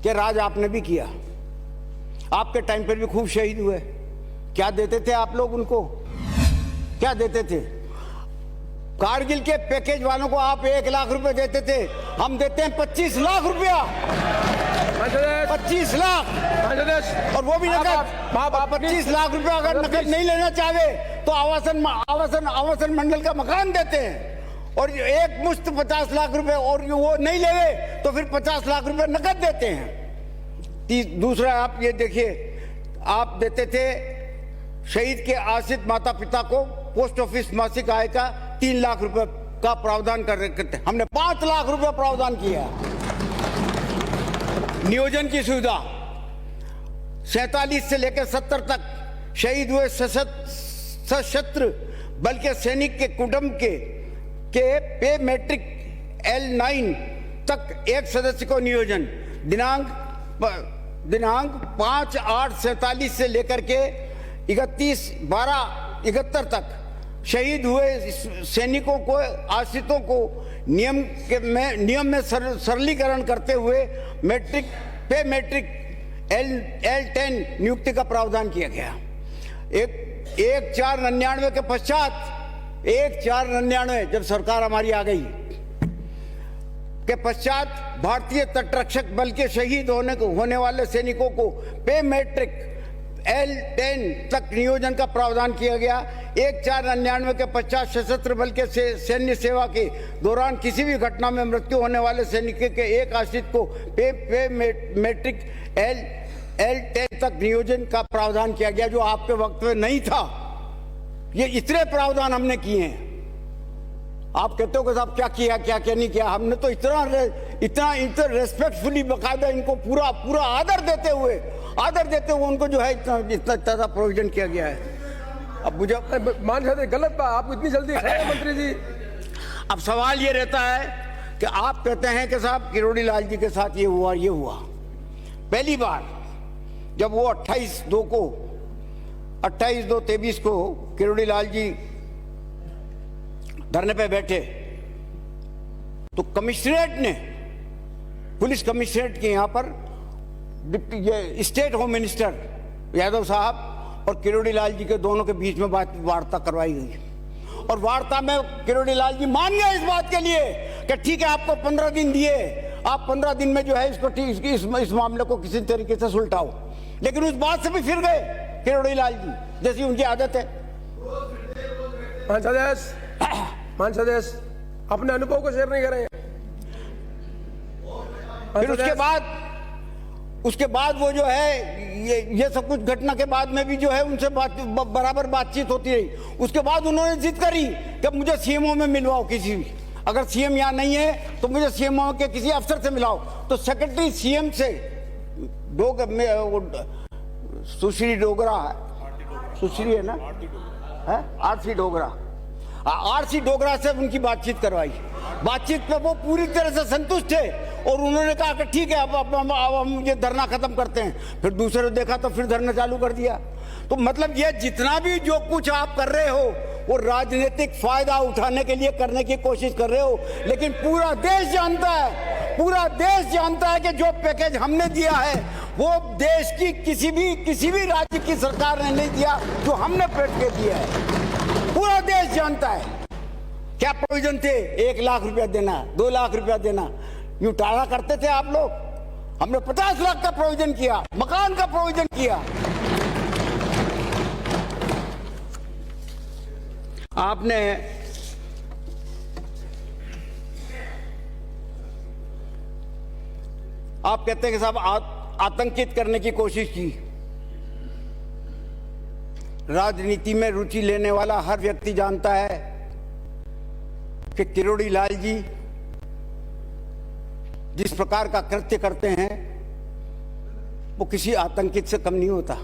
कि राज आपने भी किया, आपके टाइम पर भी खूब शहीद हुए। क्या देते थे आप लोग उनको? क्या देते थे? कारगिल के पैकेज वालों को आप 1 लाख रुपए देते थे, हम देते हैं 25 लाख रुपया। 25 लाख, और वो भी नकद। 25 लाख रुपया अगर नकद नहीं लेना चाहे तो आवासन मंडल का मकान देते हैं, और एक मुश्त 50 लाख रुपए, और वो नहीं लेवे तो फिर 50 लाख रुपए नकद देते हैं। दूसरा आप ये देखिए, आप देते थे शहीद के आश्रित माता पिता को पोस्ट ऑफिस मासिक आय का 3 लाख रुपए का प्रावधान करते, हमने 5 लाख रुपए प्रावधान किया। नियोजन की सुविधा 47 से लेकर 70 तक शहीद हुए सशस्त्र बल के सैनिक के कुटुंब के पे मैट्रिक L9 तक एक सदस्य को नियोजन दिनांक 5/8/47 से लेकर के 31/12/71 तक शहीद हुए सैनिकों को आश्रितों को नियम में सरलीकरण करते हुए पे मैट्रिक L10 नियुक्ति का प्रावधान किया गया। 1/4/99 के पश्चात 1/4/99 जब सरकार हमारी आ गई के पश्चात भारतीय तटरक्षक बल के शहीद होने वाले सैनिकों को पे मैट्रिक L10 तक नियोजन का प्रावधान किया गया। 1/4/99 के पश्चात सशस्त्र बल के सैन्य सेवा के दौरान किसी भी घटना में मृत्यु होने वाले सैनिक के एक आश्रित को पे मैट्रिक L10 तक नियोजन का प्रावधान किया गया, जो आपके वक्त में नहीं था। ये इतने प्रावधान हमने किए हैं। आप कहते हो कि साहब क्या किया क्या नहीं किया, हमने तो इतना रेस्पेक्टफुली बकायदा इनको पूरा आदर देते हुए उनको जो है इतना ज्यादा प्रोविजन किया गया है। अब मुझे मान सकते गलत बात, आप इतनी जल्दी मंत्री जी। अब सवाल ये रहता है कि आप कहते हैं कि साहब किरोड़ी लाल जी के साथ ये हुआ। पहली बार जब वो 28/2/23 को किरोड़ी लाल जी धरने पे बैठे तो कमिश्नरेट ने, पुलिस कमिश्नरेट के यहाँ पर ये स्टेट होम मिनिस्टर यादव साहब और किरोड़ी लाल जी के दोनों के बीच में वार्ता करवाई गई, और वार्ता में किरोड़ी लाल जी मान गए इस बात के लिए कि ठीक है आपको 15 दिन दिए, आप 15 दिन में जो है इसको इस मामले को किसी तरीके से सुलटाओ। लेकिन उस बात से भी फिर गए किरोड़ी लाल जी, जैसी उनकी आदत है। मान सदेश अपने अनुभव को शेयर नहीं करेंगे। फिर उसके बाद वो जो है ये सब कुछ घटना के बाद में भी जो है उनसे बराबर बातचीत होती रही। उसके बाद उन्होंने जिद करी कि मुझे सीएमओ में मिलवाओ किसी भी, अगर सीएम यहाँ नहीं है तो मुझे सीएमओ के किसी अफसर से मिलाओ। तो सेक्रेटरी सीएम से सुश्री डोगरा, सुश्री है ना, आरसी डोगरा से उनकी बातचीत करवाई। बातचीत पे वो पूरी तरह से संतुष्ट थे और उन्होंने कहा कि ठीक है अब हम ये धरना खत्म करते हैं। फिर दूसरे देखा तो फिर धरना चालू कर दिया। तो मतलब ये जितना भी जो कुछ आप कर रहे हो वो राजनीतिक फायदा उठाने के लिए करने की कोशिश कर रहे हो, लेकिन पूरा देश जानता है कि जो पैकेज हमने दिया है वो देश की किसी भी राज्य की सरकार ने नहीं दिया जो हमने पेश के दिया है। पूरा देश जानता है क्या प्रोविजन थे। 1 लाख रुपया देना, 2 लाख रुपया देना, यूं टाला करते थे आप लोग। हमने 50 लाख का प्रोविजन किया, मकान का प्रोविजन किया। आप कहते हैं कि साहब आतंकित करने की कोशिश की। राजनीति में रुचि लेने वाला हर व्यक्ति जानता है कि किरोड़ी लाल जी जिस प्रकार का कृत्य करते हैं वो किसी आतंकित से कम नहीं होता।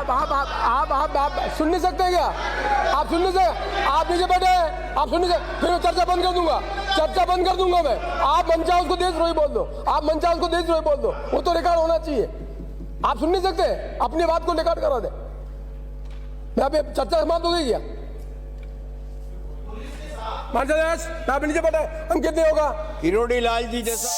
आप सुन नहीं सकते क्या? आप सुन नहीं सकते? आप नीचे बैठे हैं, आप सुन नहीं सकते? फिर चर्चा बंद कर दूंगा मैं। आप मंचा उसको देशद्रोही बोल दो, वो तो रिकॉर्ड होना चाहिए। आप सुन नहीं सकते? अपनी बात को रिकॉर्ड करा दे। मैं अभी चर्चा समाप्त हो गई क्या? मान जा आप नीचे बैठे, हम कितने होगा? हिरोडी लाल जी जैसा